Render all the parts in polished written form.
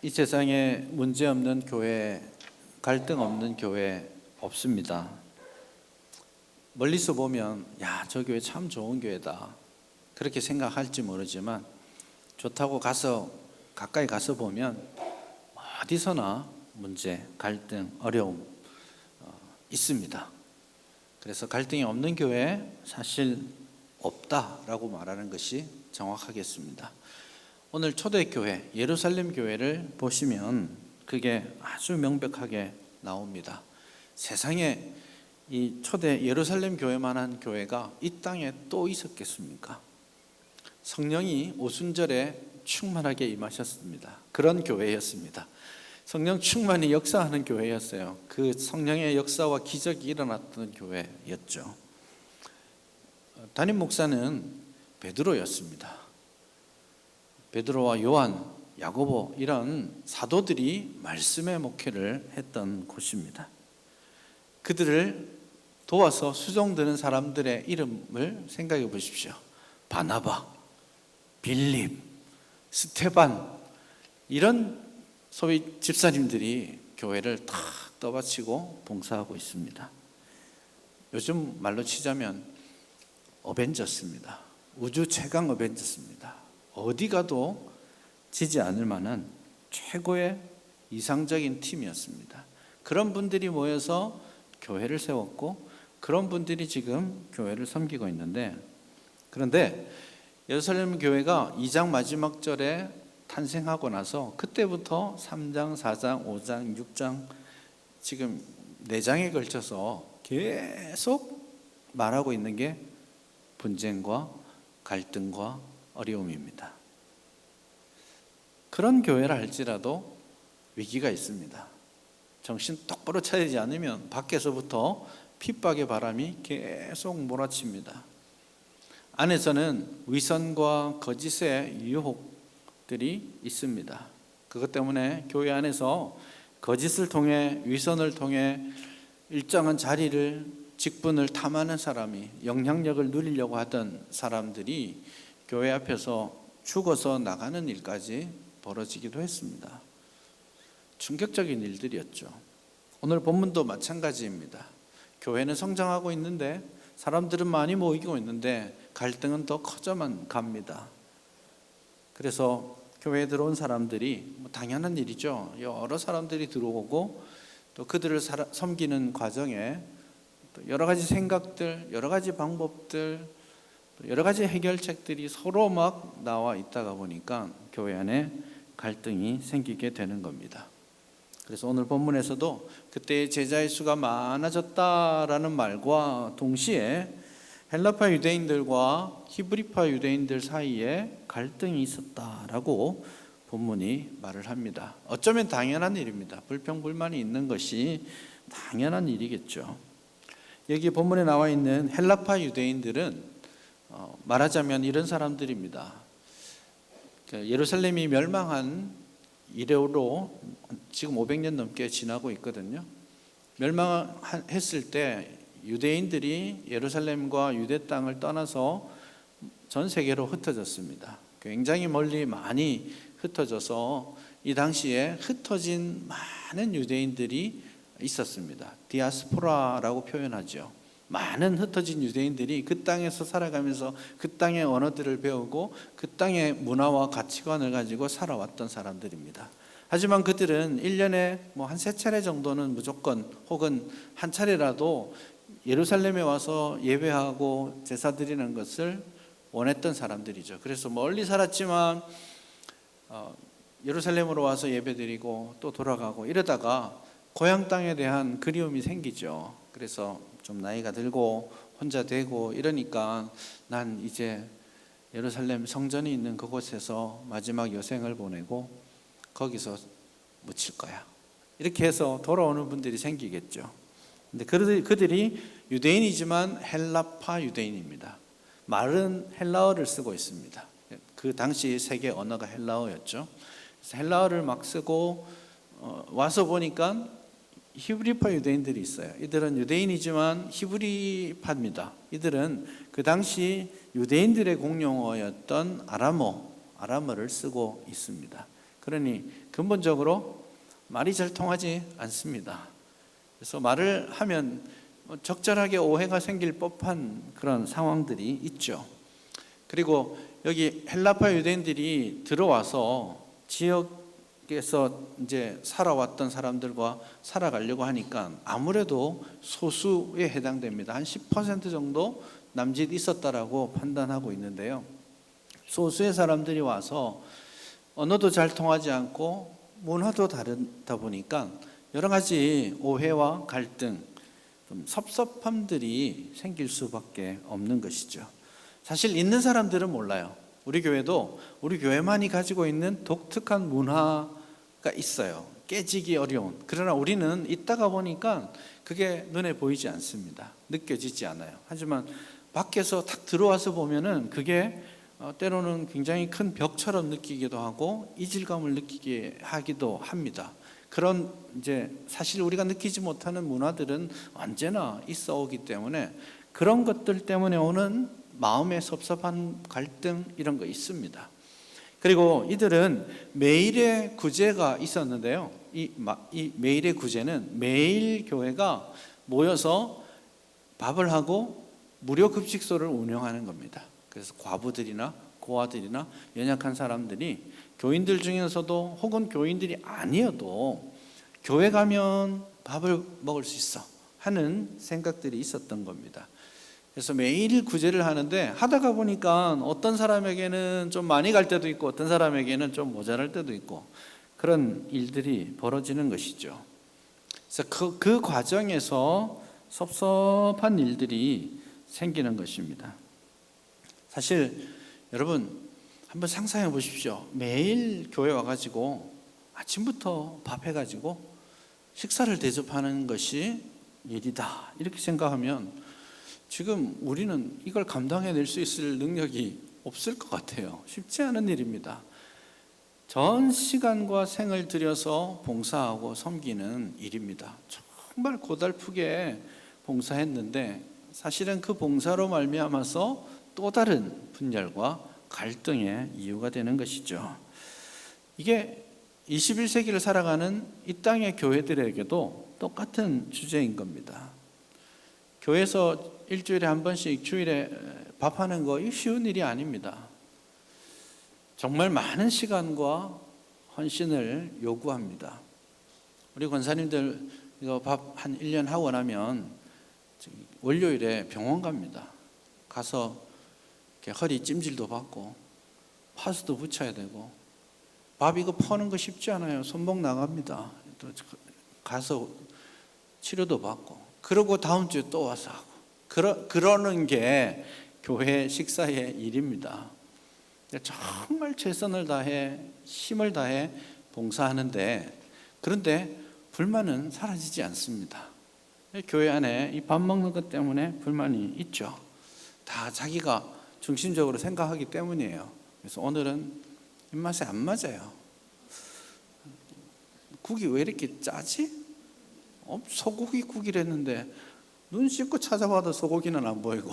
이 세상에 문제 없는 교회, 갈등 없는 교회 없습니다. 멀리서 보면 야, 저 교회 참 좋은 교회다 그렇게 생각할지 모르지만 좋다고 가까이 가서 보면 어디서나 문제, 갈등, 어려움 있습니다. 그래서 갈등이 없는 교회 사실 없다라고 말하는 것이 정확하겠습니다. 오늘 초대교회 예루살렘 교회를 보시면 그게 아주 명백하게 나옵니다. 세상에 이 초대 예루살렘 교회만한 교회가 이 땅에 또 있었겠습니까? 성령이 오순절에 충만하게 임하셨습니다. 그런 교회였습니다. 성령 충만히 역사하는 교회였어요. 그 성령의 역사와 기적이 일어났던 교회였죠. 담임 목사는 베드로였습니다. 베드로와 요한, 야고보 이런 사도들이 말씀의 목회를 했던 곳입니다. 그들을 도와서 수종드는 사람들의 이름을 생각해 보십시오. 바나바, 빌립, 스테반 이런 소위 집사님들이 교회를 탁 떠받치고 봉사하고 있습니다. 요즘 말로 치자면 어벤져스입니다. 우주 최강 어벤져스입니다. 어디 가도 지지 않을 만한 최고의 이상적인 팀이었습니다. 그런 분들이 모여서 교회를 세웠고 그런 분들이 지금 교회를 섬기고 있는데, 그런데 예루살렘 교회가 2장 마지막 절에 탄생하고 나서 그때부터 3장, 4장, 5장, 6장 지금 4장에 걸쳐서 계속 말하고 있는 게 분쟁과 갈등과 어려움입니다. 그런 교회라 할지라도 위기가 있습니다. 정신 똑바로 차리지 않으면 밖에서부터 핍박의 바람이 계속 몰아칩니다. 안에서는 위선과 거짓의 유혹들이 있습니다. 그것 때문에 교회 안에서 거짓을 통해, 위선을 통해 일정한 자리를, 직분을 탐하는 사람이, 영향력을 누리려고 하던 사람들이 교회 앞에서 죽어서 나가는 일까지 벌어지기도 했습니다. 충격적인 일들이었죠. 오늘 본문도 마찬가지입니다. 교회는 성장하고 있는데, 사람들은 많이 모이고 있는데 갈등은 더 커져만 갑니다. 그래서 교회에 들어온 사람들이 당연한 일이죠. 여러 사람들이 들어오고 또 그들을 섬기는 과정에 또 여러 가지 생각들, 여러 가지 방법들, 여러 가지 해결책들이 서로 막 나와 있다가 보니까 교회 안에 갈등이 생기게 되는 겁니다. 그래서 오늘 본문에서도 그때의 제자의 수가 많아졌다라는 말과 동시에 헬라파 유대인들과 히브리파 유대인들 사이에 갈등이 있었다라고 본문이 말을 합니다. 어쩌면 당연한 일입니다. 불평불만이 있는 것이 당연한 일이겠죠. 여기 본문에 나와 있는 헬라파 유대인들은 말하자면 이런 사람들입니다. 예루살렘이 멸망한 이래로 지금 500년 넘게 지나고 있거든요. 멸망했을 때 유대인들이 예루살렘과 유대 땅을 떠나서 전 세계로 흩어졌습니다. 굉장히 멀리 많이 흩어져서 이 당시에 흩어진 많은 유대인들이 있었습니다. 디아스포라라고 표현하죠. 많은 흩어진 유대인들이 그 땅에서 살아가면서 그 땅의 언어들을 배우고 그 땅의 문화와 가치관을 가지고 살아왔던 사람들입니다. 하지만 그들은 1년에 한 3차례 정도는 무조건, 혹은 한 차례라도 예루살렘에 와서 예배하고 제사 드리는 것을 원했던 사람들이죠. 그래서 멀리 살았지만 예루살렘으로 와서 예배 드리고 또 돌아가고 이러다가 고향 땅에 대한 그리움이 생기죠. 그래서 좀 나이가 들고 혼자 되고 이러니까 난 이제 예루살렘 성전이 있는 그곳에서 마지막 여생을 보내고 거기서 묻힐 거야. 이렇게 해서 돌아오는 분들이 생기겠죠. 근데 그들이 유대인이지만 헬라파 유대인입니다. 말은 헬라어를 쓰고 있습니다. 그 당시 세계 언어가 헬라어였죠. 그래서 헬라어를 막 쓰고 와서 보니까 히브리파 유대인들이 있어요. 이들은 유대인이지만 히브리파입니다. 이들은 그 당시 유대인들의 공용어였던 아람어를 쓰고 있습니다. 그러니 근본적으로 말이 잘 통하지 않습니다. 그래서 말을 하면 적절하게 오해가 생길 법한 그런 상황들이 있죠. 그리고 여기 헬라파 유대인들이 들어와서 지역에서 이제 살아왔던 사람들과 살아가려고 하니까 아무래도 소수에 해당됩니다. 한 10% 정도 남짓 있었다라고 판단하고 있는데요. 소수의 사람들이 와서 언어도 잘 통하지 않고 문화도 다르다 보니까 여러 가지 오해와 갈등, 좀 섭섭함들이 생길 수밖에 없는 것이죠. 사실 있는 사람들은 몰라요. 우리 교회도 우리 교회만이 가지고 있는 독특한 문화가 있어요. 깨지기 어려운. 그러나 우리는 있다가 보니까 그게 눈에 보이지 않습니다. 느껴지지 않아요. 하지만 밖에서 탁 들어와서 보면은 그게 때로는 굉장히 큰 벽처럼 느끼기도 하고 이질감을 느끼게 하기도 합니다. 그런 이제 사실 우리가 느끼지 못하는 문화들은 언제나 있어 오기 때문에 그런 것들 때문에 오는 마음의 섭섭한 갈등 이런 거 있습니다. 그리고 이들은 매일의 구제가 있었는데요. 이 매일의 구제는 매일 교회가 모여서 밥을 하고 무료 급식소를 운영하는 겁니다. 그래서 과부들이나 고아들이나 연약한 사람들이 교인들 중에서도 혹은 교인들이 아니어도 교회 가면 밥을 먹을 수 있어 하는 생각들이 있었던 겁니다. 그래서 매일 구제를 하는데 하다가 보니까 어떤 사람에게는 좀 많이 갈 때도 있고 어떤 사람에게는 좀 모자랄 때도 있고 그런 일들이 벌어지는 것이죠. 그래서 그 과정에서 섭섭한 일들이 생기는 것입니다. 사실 여러분 한번 상상해 보십시오. 매일 교회 와가지고 아침부터 밥 해가지고 식사를 대접하는 것이 일이다 이렇게 생각하면 지금 우리는 이걸 감당해낼 수 있을 능력이 없을 것 같아요. 쉽지 않은 일입니다. 전 시간과 생을 들여서 봉사하고 섬기는 일입니다. 정말 고달프게 봉사했는데 사실은 그 봉사로 말미암아서 또 다른 분열과 갈등의 이유가 되는 것이죠. 이게 21세기를 살아가는 이 땅의 교회들에게도 똑같은 주제인 겁니다. 교회에서 일주일에 한 번씩 주일에 밥하는 거 쉬운 일이 아닙니다. 정말 많은 시간과 헌신을 요구합니다. 우리 권사님들 이거 밥 한 1년 하고 나면 월요일에 병원 갑니다. 가서 이렇게 허리 찜질도 받고 파스도 붙여야 되고 밥 이거 퍼는 거 쉽지 않아요. 손목 나갑니다. 또 가서 치료도 받고 그러고 다음 주에 또 와서 하고 그러는 게 교회 식사의 일입니다. 정말 최선을 다해 힘을 다해 봉사하는데 그런데 불만은 사라지지 않습니다. 교회 안에 이 밥 먹는 것 때문에 불만이 있죠. 다 자기가 중심적으로 생각하기 때문이에요. 그래서 오늘은 입맛에 안 맞아요. 국이 왜 이렇게 짜지? 소고기 국이랬는데 눈 씻고 찾아봐도 소고기는 안 보이고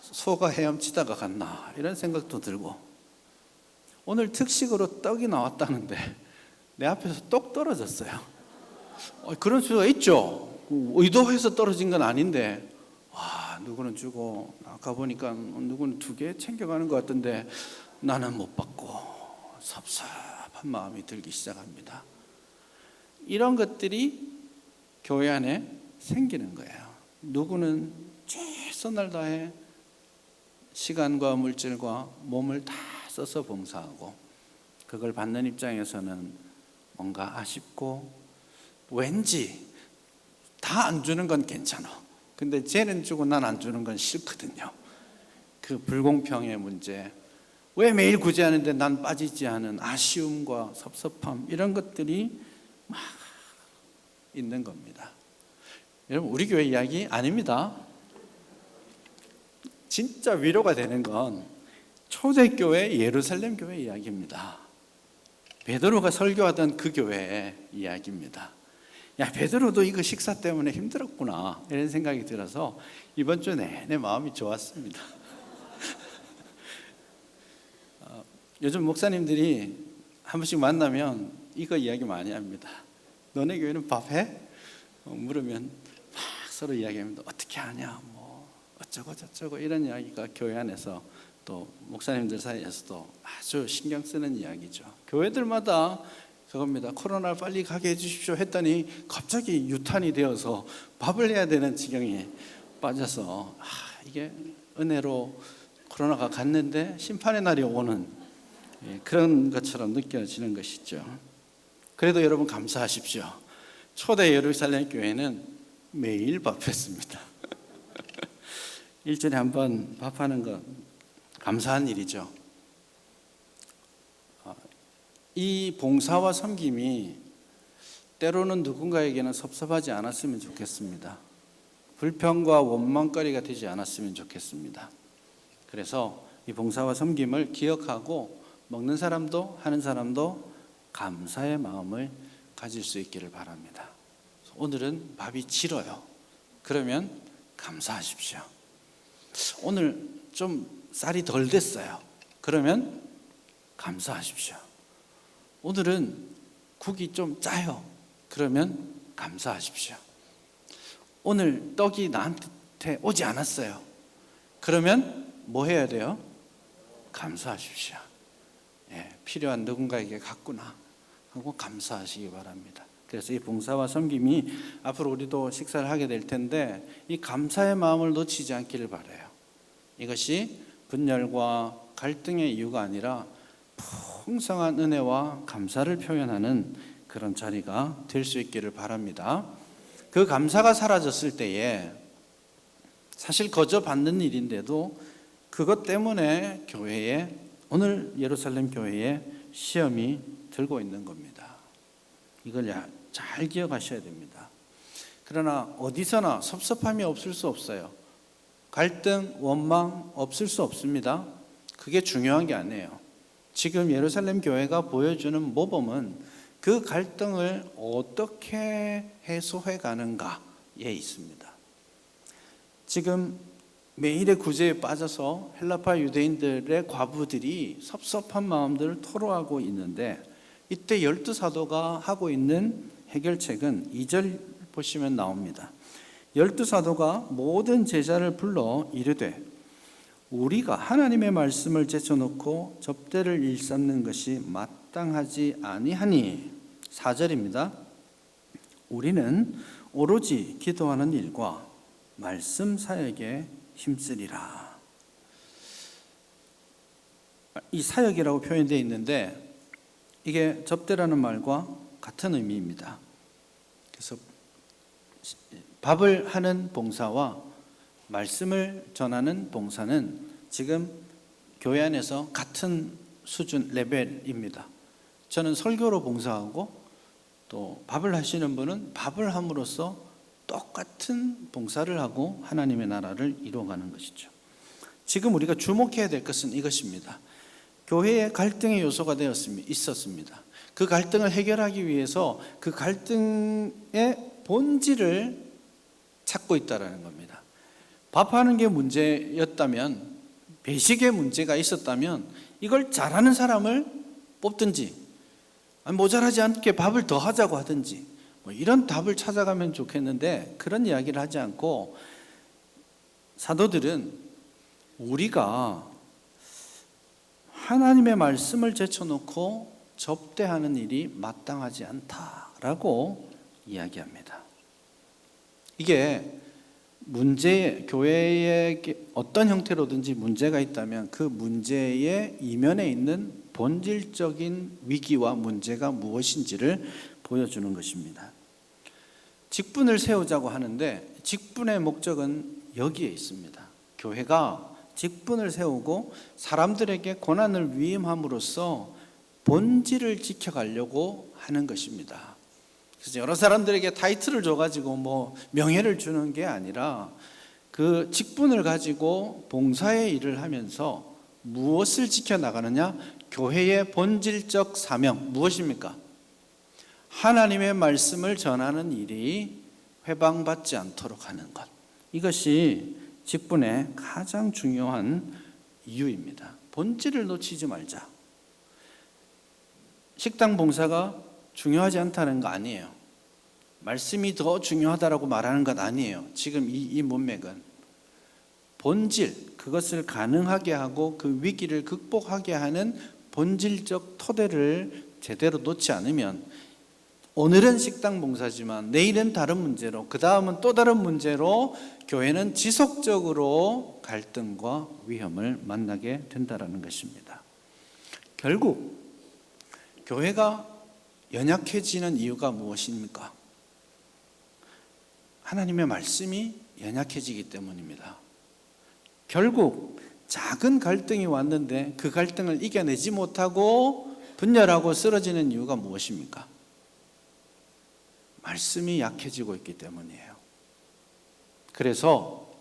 소가 헤엄치다가 갔나 이런 생각도 들고 오늘 특식으로 떡이 나왔다는데 내 앞에서 떡 떨어졌어요. 그런 수가 있죠. 의도해서 떨어진 건 아닌데 와 누구는 주고 아까 보니까 누구는 2개 챙겨가는 것 같던데 나는 못 받고 섭섭한 마음이 들기 시작합니다. 이런 것들이 교회 안에 생기는 거예요. 누구는 최선을 다해 시간과 물질과 몸을 다 써서 봉사하고 그걸 받는 입장에서는 뭔가 아쉽고 왠지 다 안 주는 건 괜찮아. 근데 쟤는 주고 난 안 주는 건 싫거든요. 그 불공평의 문제, 왜 매일 구제하는데 난 빠지지 않은 아쉬움과 섭섭함 이런 것들이 막 있는 겁니다. 여러분 우리 교회 이야기 아닙니다. 진짜 위로가 되는 건 초대교회 예루살렘 교회 이야기입니다. 베드로가 설교하던 그 교회의 이야기입니다. 야 베드로도 이거 식사 때문에 힘들었구나 이런 생각이 들어서 이번 주 내내 마음이 좋았습니다. 요즘 목사님들이 한 번씩 만나면 이거 이야기 많이 합니다. 너네 교회는 밥해? 물으면 막 서로 이야기합니다. 어떻게 하냐, 뭐 어쩌고 저쩌고 이런 이야기가 교회 안에서 또 목사님들 사이에서도 아주 신경 쓰는 이야기죠. 교회들마다 그겁니다. 코로나를 빨리 가게 해주십시오 했더니 갑자기 유탄이 되어서 밥을 해야 되는 지경에 빠져서 이게 은혜로 코로나가 갔는데 심판의 날이 오는 그런 것처럼 느껴지는 것이죠. 그래도 여러분 감사하십시오. 초대 예루살렘 교회는 매일 밥했습니다. 일주일에 한 번 밥하는 것 감사한 일이죠. 이 봉사와 섬김이 때로는 누군가에게는 섭섭하지 않았으면 좋겠습니다. 불평과 원망거리가 되지 않았으면 좋겠습니다. 그래서 이 봉사와 섬김을 기억하고 먹는 사람도 하는 사람도 감사의 마음을 가질 수 있기를 바랍니다. 오늘은 밥이 질어요. 그러면 감사하십시오. 오늘 좀 쌀이 덜 됐어요. 그러면 감사하십시오. 오늘은 국이 좀 짜요. 그러면 감사하십시오. 오늘 떡이 나한테 오지 않았어요. 그러면 뭐 해야 돼요? 감사하십시오. 필요한 누군가에게 갔구나 하고 감사하시기 바랍니다. 그래서 이 봉사와 섬김이 앞으로 우리도 식사를 하게 될 텐데 이 감사의 마음을 놓치지 않기를 바라요. 이것이 분열과 갈등의 이유가 아니라 풍성한 은혜와 감사를 표현하는 그런 자리가 될 수 있기를 바랍니다. 그 감사가 사라졌을 때에 사실 거저 받는 일인데도 그것 때문에 교회에 오늘 예루살렘 교회에 시험이 들고 있는 겁니다. 이걸 잘 기억하셔야 됩니다. 그러나 어디서나 섭섭함이 없을 수 없어요. 갈등, 원망 없을 수 없습니다. 그게 중요한 게 아니에요. 지금 예루살렘 교회가 보여주는 모범은 그 갈등을 어떻게 해소해 가는가에 있습니다. 지금 매일의 구제에 빠져서 헬라파 유대인들의 과부들이 섭섭한 마음들을 토로하고 있는데 이때 12사도가 하고 있는 해결책은 2절 보시면 나옵니다. 12사도가 모든 제자를 불러 이르되 우리가 하나님의 말씀을 제쳐놓고 접대를 일삼는 것이 마땅하지 아니하니 4절입니다. 우리는 오로지 기도하는 일과 말씀 사역에 힘쓰리라. 이 사역이라고 표현되어 있는데 이게 접대라는 말과 같은 의미입니다. 그래서 밥을 하는 봉사와 말씀을 전하는 봉사는 지금 교회 안에서 같은 수준 레벨입니다. 저는 설교로 봉사하고 또 밥을 하시는 분은 밥을 함으로써 똑같은 봉사를 하고 하나님의 나라를 이루어가는 것이죠. 지금 우리가 주목해야 될 것은 이것입니다. 교회에 갈등의 요소가 있었습니다. 그 갈등을 해결하기 위해서 그 갈등의 본질을 찾고 있다는 겁니다. 밥하는 게 문제였다면, 배식에 문제가 있었다면 이걸 잘하는 사람을 뽑든지 모자라지 않게 밥을 더 하자고 하든지 이런 답을 찾아가면 좋겠는데 그런 이야기를 하지 않고 사도들은 우리가 하나님의 말씀을 제쳐놓고 접대하는 일이 마땅하지 않다라고 이야기합니다. 이게 교회에 어떤 형태로든지 문제가 있다면 그 문제의 이면에 있는 본질적인 위기와 문제가 무엇인지를 보여주는 것입니다. 직분을 세우자고 하는데 직분의 목적은 여기에 있습니다. 교회가 직분을 세우고 사람들에게 고난을 위임함으로써 본질을 지켜가려고 하는 것입니다. 그래서 여러 사람들에게 타이틀을 줘가지고 명예를 주는 게 아니라 그 직분을 가지고 봉사의 일을 하면서 무엇을 지켜나가느냐? 교회의 본질적 사명 무엇입니까? 하나님의 말씀을 전하는 일이 회방받지 않도록 하는 것. 이것이 직분의 가장 중요한 이유입니다. 본질을 놓치지 말자. 식당 봉사가 중요하지 않다는 거 아니에요. 말씀이 더 중요하다라고 말하는 것 아니에요. 지금 이 문맥은 본질, 그것을 가능하게 하고 그 위기를 극복하게 하는 본질적 토대를 제대로 놓지 않으면, 오늘은 식당 봉사지만 내일은 다른 문제로, 그 다음은 또 다른 문제로 교회는 지속적으로 갈등과 위험을 만나게 된다는 것입니다. 결국 교회가 연약해지는 이유가 무엇입니까? 하나님의 말씀이 연약해지기 때문입니다. 결국 작은 갈등이 왔는데 그 갈등을 이겨내지 못하고 분열하고 쓰러지는 이유가 무엇입니까? 말씀이 약해지고 있기 때문이에요. 그래서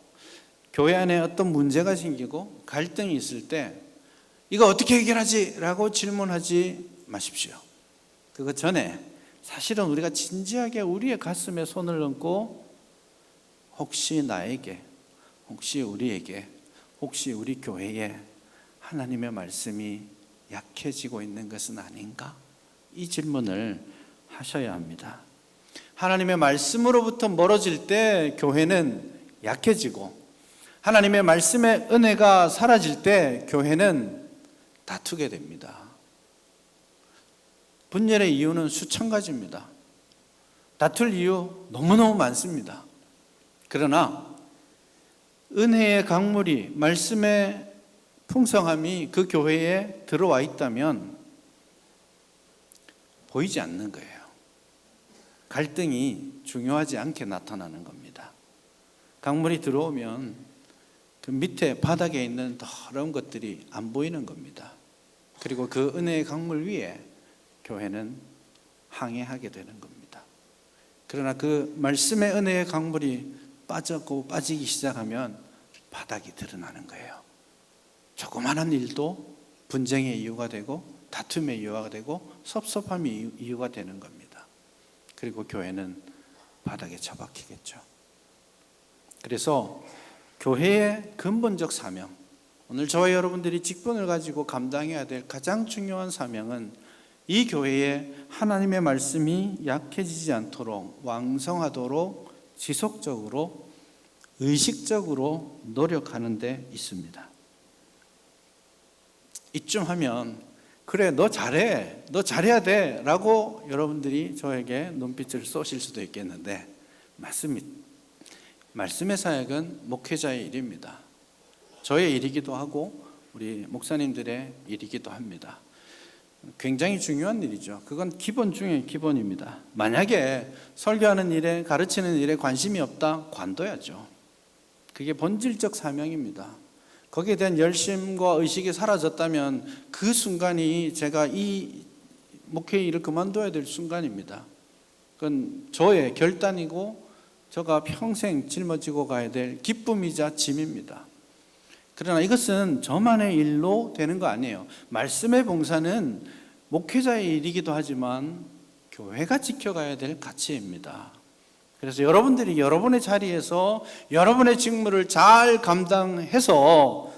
교회 안에 어떤 문제가 생기고 갈등이 있을 때 이거 어떻게 해결하지? 라고 질문하지 마십시오. 그거 전에 사실은 우리가 진지하게 우리의 가슴에 손을 얹고 혹시 나에게, 혹시 우리에게, 혹시 우리 교회에 하나님의 말씀이 약해지고 있는 것은 아닌가? 이 질문을 하셔야 합니다. 하나님의 말씀으로부터 멀어질 때 교회는 약해지고, 하나님의 말씀의 은혜가 사라질 때 교회는 다투게 됩니다. 분열의 이유는 수천 가지입니다. 다툴 이유 너무너무 많습니다. 그러나 은혜의 강물이, 말씀의 풍성함이 그 교회에 들어와 있다면 보이지 않는 거예요. 갈등이 중요하지 않게 나타나는 겁니다. 강물이 들어오면 그 밑에 바닥에 있는 더러운 것들이 안 보이는 겁니다. 그리고 그 은혜의 강물 위에 교회는 항해하게 되는 겁니다. 그러나 그 말씀의 은혜의 강물이 빠지기 시작하면 바닥이 드러나는 거예요. 조그마한 일도 분쟁의 이유가 되고 다툼의 이유가 되고 섭섭함의 이유가 되는 겁니다. 그리고 교회는 바닥에 처박히겠죠. 그래서 교회의 근본적 사명, 오늘 저와 여러분들이 직분을 가지고 감당해야 될 가장 중요한 사명은 이 교회에 하나님의 말씀이 약해지지 않도록 왕성하도록 지속적으로 의식적으로 노력하는 데 있습니다. 이쯤 하면 그래, 너 잘해, 너 잘해야 돼 라고 여러분들이 저에게 눈빛을 쏘실 수도 있겠는데, 맞습니다. 말씀의 사역은 목회자의 일입니다. 저의 일이기도 하고 우리 목사님들의 일이기도 합니다. 굉장히 중요한 일이죠. 그건 기본 중에 기본입니다. 만약에 설교하는 일에, 가르치는 일에 관심이 없다, 관둬야죠. 그게 본질적 사명입니다. 거기에 대한 열심과 의식이 사라졌다면 그 순간이 제가 이 목회 일을 그만둬야 될 순간입니다. 그건 저의 결단이고 저가 평생 짊어지고 가야 될 기쁨이자 짐입니다. 그러나 이것은 저만의 일로 되는 거 아니에요. 말씀의 봉사는 목회자의 일이기도 하지만 교회가 지켜가야 될 가치입니다. 그래서 여러분들이 여러분의 자리에서 여러분의 직무를 잘 감당해서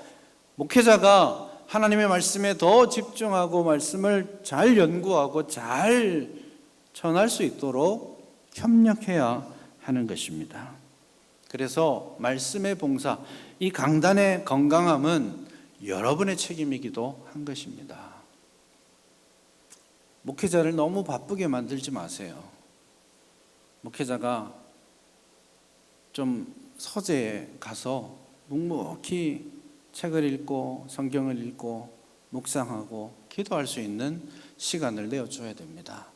목회자가 하나님의 말씀에 더 집중하고 말씀을 잘 연구하고 잘 전할 수 있도록 협력해야 하는 것입니다. 그래서 말씀의 봉사, 이 강단의 건강함은 여러분의 책임이기도 한 것입니다. 목회자를 너무 바쁘게 만들지 마세요. 목회자가 좀 서재에 가서 묵묵히 책을 읽고 성경을 읽고 묵상하고 기도할 수 있는 시간을 내어줘야 됩니다.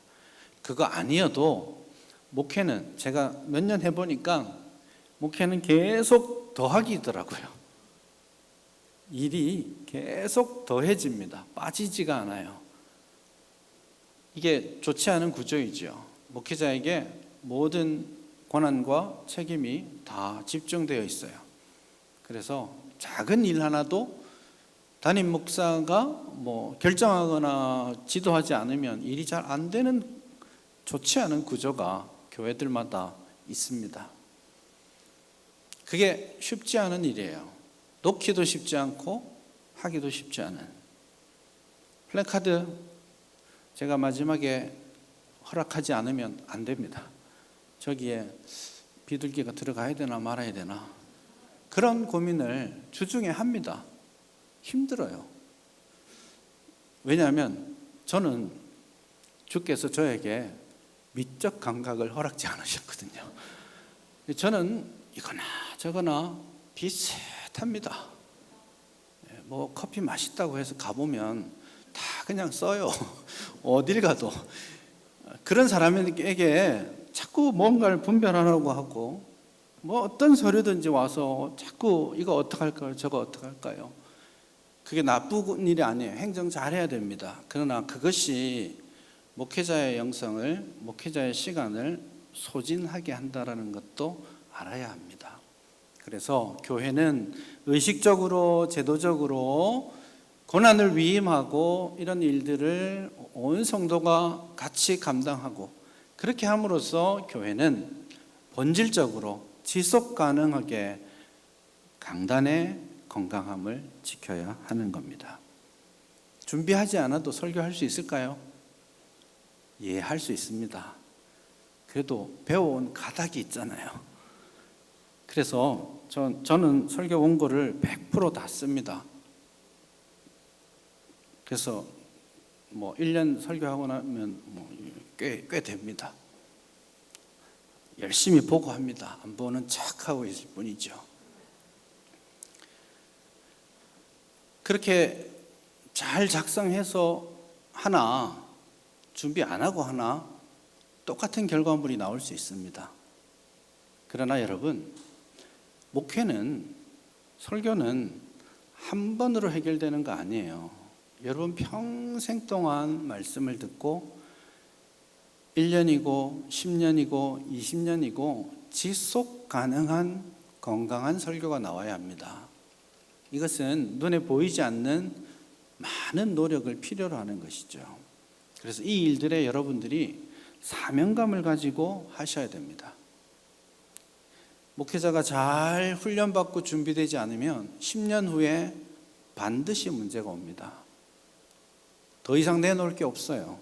그거 아니어도 목회는 제가 몇 년 해보니까 목회는 계속 더하기더라고요. 일이 계속 더해집니다. 빠지지가 않아요. 이게 좋지 않은 구조이죠. 목회자에게 모든 권한과 책임이 다 집중되어 있어요. 그래서 작은 일 하나도 담임 목사가 결정하거나 지도하지 않으면 일이 잘 안 되는 좋지 않은 구조가 교회들마다 있습니다. 그게 쉽지 않은 일이에요. 놓기도 쉽지 않고 하기도 쉽지 않은. 플래카드 제가 마지막에 허락하지 않으면 안 됩니다. 저기에 비둘기가 들어가야 되나 말아야 되나 그런 고민을 주중에 합니다. 힘들어요. 왜냐하면 저는 주께서 저에게 미적 감각을 허락지 않으셨거든요. 저는 이거나 저거나 비슷합니다. 뭐 커피 맛있다고 해서 가보면 다 그냥 써요. 어딜 가도. 그런 사람에게 자꾸 뭔가를 분별하라고 하고 뭐 어떤 서류든지 와서 자꾸 이거 어떡할까요? 저거 어떡할까요? 그게 나쁜 일이 아니에요. 행정 잘해야 됩니다. 그러나 그것이 목회자의 영성을, 목회자의 시간을 소진하게 한다는 것도 알아야 합니다. 그래서 교회는 의식적으로, 제도적으로 고난을 위임하고 이런 일들을 온 성도가 같이 감당하고 그렇게 함으로써 교회는 본질적으로 지속 가능하게 강단의 건강함을 지켜야 하는 겁니다. 준비하지 않아도 설교할 수 있을까요? 예, 할 수 있습니다. 그래도 배워온 가닥이 있잖아요. 그래서 저는 설교 원고를 100% 다 씁니다. 그래서 뭐 1년 설교하고 나면 꽤 됩니다. 열심히 보고 합니다. 안 보는 척하고 있을 뿐이죠. 그렇게 잘 작성해서 하나, 준비 안 하고 하나 똑같은 결과물이 나올 수 있습니다. 그러나 여러분, 목회는, 설교는 한 번으로 해결되는 거 아니에요. 여러분 평생 동안 말씀을 듣고 1년이고 10년이고 20년이고 지속 가능한 건강한 설교가 나와야 합니다. 이것은 눈에 보이지 않는 많은 노력을 필요로 하는 것이죠. 그래서 이 일들에 여러분들이 사명감을 가지고 하셔야 됩니다. 목회자가 잘 훈련받고 준비되지 않으면 10년 후에 반드시 문제가 옵니다. 더 이상 내놓을 게 없어요.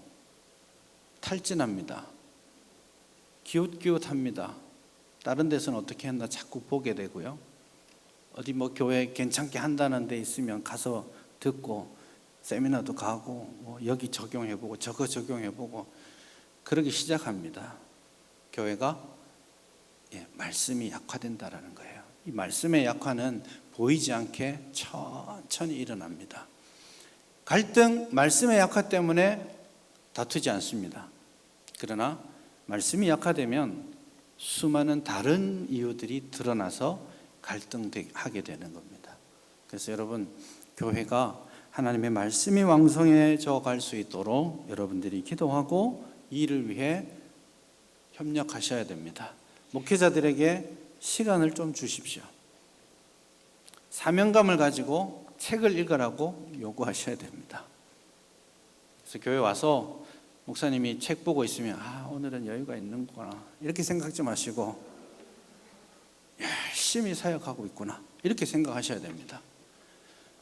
탈진합니다. 기웃기웃합니다. 다른 데서는 어떻게 했나 자꾸 보게 되고요. 어디 뭐 교회 괜찮게 한다는 데 있으면 가서 듣고 세미나도 가고 뭐 여기 적용해보고 저거 적용해보고 그러기 시작합니다. 교회가 말씀이 약화된다라는 거예요. 이 말씀의 약화는 보이지 않게 천천히 일어납니다. 갈등, 말씀의 약화 때문에 다투지 않습니다. 그러나 말씀이 약화되면 수많은 다른 이유들이 드러나서 갈등하게 되는 겁니다. 그래서 여러분, 교회가 하나님의 말씀이 왕성해져 갈 수 있도록 여러분들이 기도하고 이 일을 위해 협력하셔야 됩니다. 목회자들에게 시간을 좀 주십시오. 사명감을 가지고 책을 읽으라고 요구하셔야 됩니다. 그래서 교회 와서 목사님이 책 보고 있으면 오늘은 여유가 있는구나 이렇게 생각하지 마시고 열심히 사역하고 있구나 이렇게 생각하셔야 됩니다.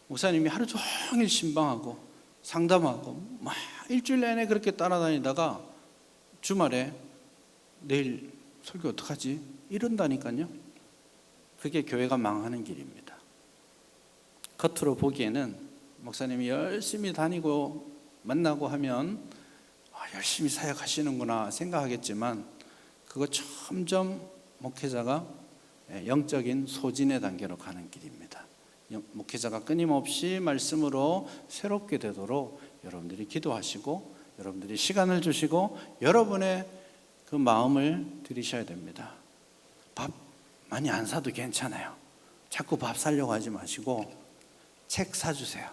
목사님이 하루 종일 신방하고 상담하고 막 일주일 내내 그렇게 따라다니다가 주말에 내일 설교 어떡하지? 이런다니까요. 그게 교회가 망하는 길입니다. 겉으로 보기에는 목사님이 열심히 다니고 만나고 하면 열심히 사역하시는구나 생각하겠지만 그거 점점 목회자가 영적인 소진의 단계로 가는 길입니다. 목회자가 끊임없이 말씀으로 새롭게 되도록 여러분들이 기도하시고 여러분들이 시간을 주시고 여러분의 그 마음을 들이셔야 됩니다. 밥 많이 안 사도 괜찮아요. 자꾸 밥 사려고 하지 마시고 책 사주세요.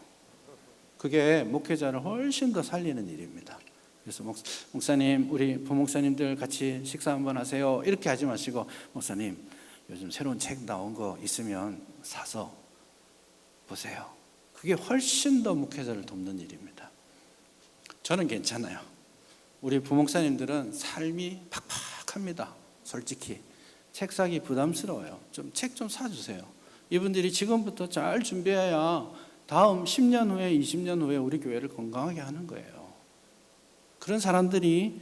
그게 목회자를 훨씬 더 살리는 일입니다. 그래서 목사님, 우리 부목사님들 같이 식사 한번 하세요. 이렇게 하지 마시고 목사님, 요즘 새로운 책 나온 거 있으면 사서 보세요. 그게 훨씬 더 목회자를 돕는 일입니다. 저는 괜찮아요. 우리 부목사님들은 삶이 팍팍합니다. 솔직히 책 사기 부담스러워요. 책 좀 사주세요. 이분들이 지금부터 잘 준비해야 다음 10년 후에 20년 후에 우리 교회를 건강하게 하는 거예요. 그런 사람들이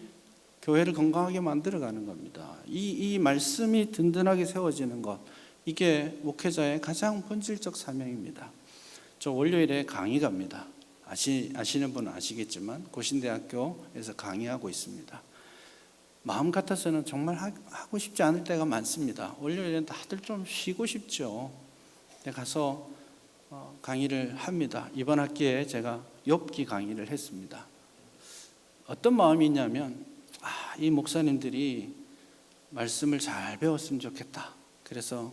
교회를 건강하게 만들어가는 겁니다. 이 말씀이 든든하게 세워지는 것, 이게 목회자의 가장 본질적 사명입니다. 저 월요일에 강의 갑니다. 아시는 분은 아시겠지만 고신대학교에서 강의하고 있습니다. 마음 같아서는 정말 하고 싶지 않을 때가 많습니다. 월요일엔 다들 좀 쉬고 싶죠. 가서 강의를 합니다. 이번 학기에 제가 욥기 강의를 했습니다. 어떤 마음이 있냐면 이 목사님들이 말씀을 잘 배웠으면 좋겠다. 그래서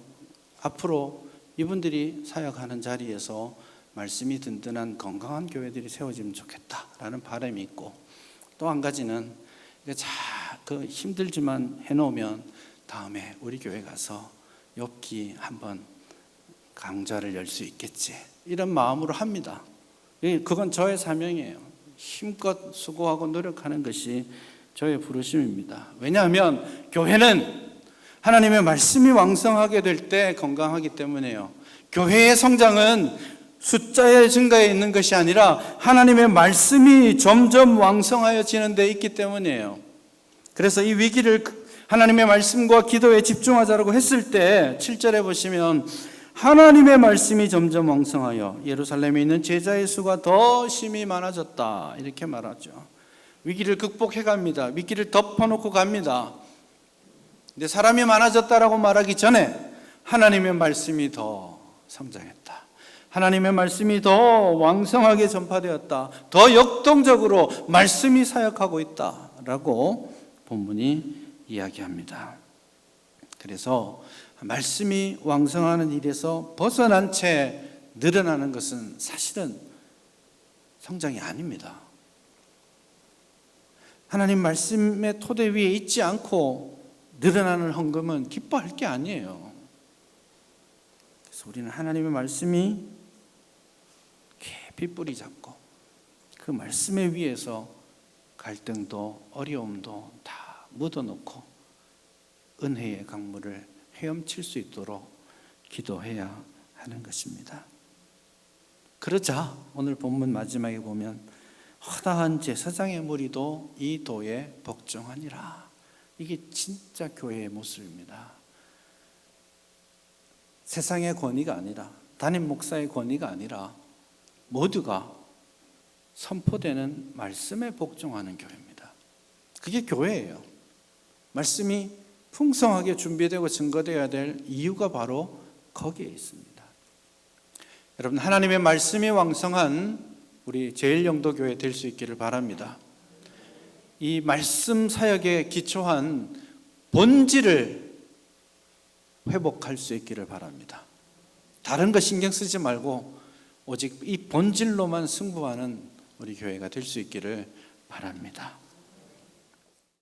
앞으로 이분들이 사역하는 자리에서 말씀이 든든한 건강한 교회들이 세워지면 좋겠다라는 바람이 있고, 또 한 가지는 힘들지만 해놓으면 다음에 우리 교회 가서 욥기 한번 강좌를 열 수 있겠지, 이런 마음으로 합니다. 그건 저의 사명이에요. 힘껏 수고하고 노력하는 것이 저의 부르심입니다. 왜냐하면 교회는 하나님의 말씀이 왕성하게 될 때 건강하기 때문에요. 교회의 성장은 숫자의 증가에 있는 것이 아니라 하나님의 말씀이 점점 왕성하여지는 데 있기 때문이에요. 그래서 이 위기를 하나님의 말씀과 기도에 집중하자라고 했을 때 7절에 보시면 하나님의 말씀이 점점 왕성하여 예루살렘에 있는 제자의 수가 더 심히 많아졌다, 이렇게 말하죠. 위기를 극복해 갑니다. 위기를 덮어놓고 갑니다. 근데 사람이 많아졌다라고 말하기 전에 하나님의 말씀이 더 성장했다, 하나님의 말씀이 더 왕성하게 전파되었다, 더 역동적으로 말씀이 사역하고 있다라고 본문이 이야기합니다. 그래서 말씀이 왕성하는 일에서 벗어난 채 늘어나는 것은 사실은 성장이 아닙니다. 하나님 말씀의 토대 위에 있지 않고 늘어나는 헌금은 기뻐할 게 아니에요. 그래서 우리는 하나님의 말씀이 깊이 뿌리 잡고 그 말씀에 위에서 갈등도 어려움도 다 묻어놓고 은혜의 강물을 헤엄칠 수 있도록 기도해야 하는 것입니다. 그러자 오늘 본문 마지막에 보면 허다한 제사장의 무리도 이 도에 복종하니라. 이게 진짜 교회의 모습입니다. 세상의 권위가 아니라, 담임 목사의 권위가 아니라 모두가 선포되는 말씀에 복종하는 교회입니다. 그게 교회예요. 말씀이 풍성하게 준비되고 증거되어야 될 이유가 바로 거기에 있습니다. 여러분, 하나님의 말씀이 왕성한 우리 제일영도교회 될 수 있기를 바랍니다. 이 말씀 사역에 기초한 본질을 회복할 수 있기를 바랍니다. 다른 거 신경 쓰지 말고 오직 이 본질로만 승부하는 우리 교회가 될 수 있기를 바랍니다.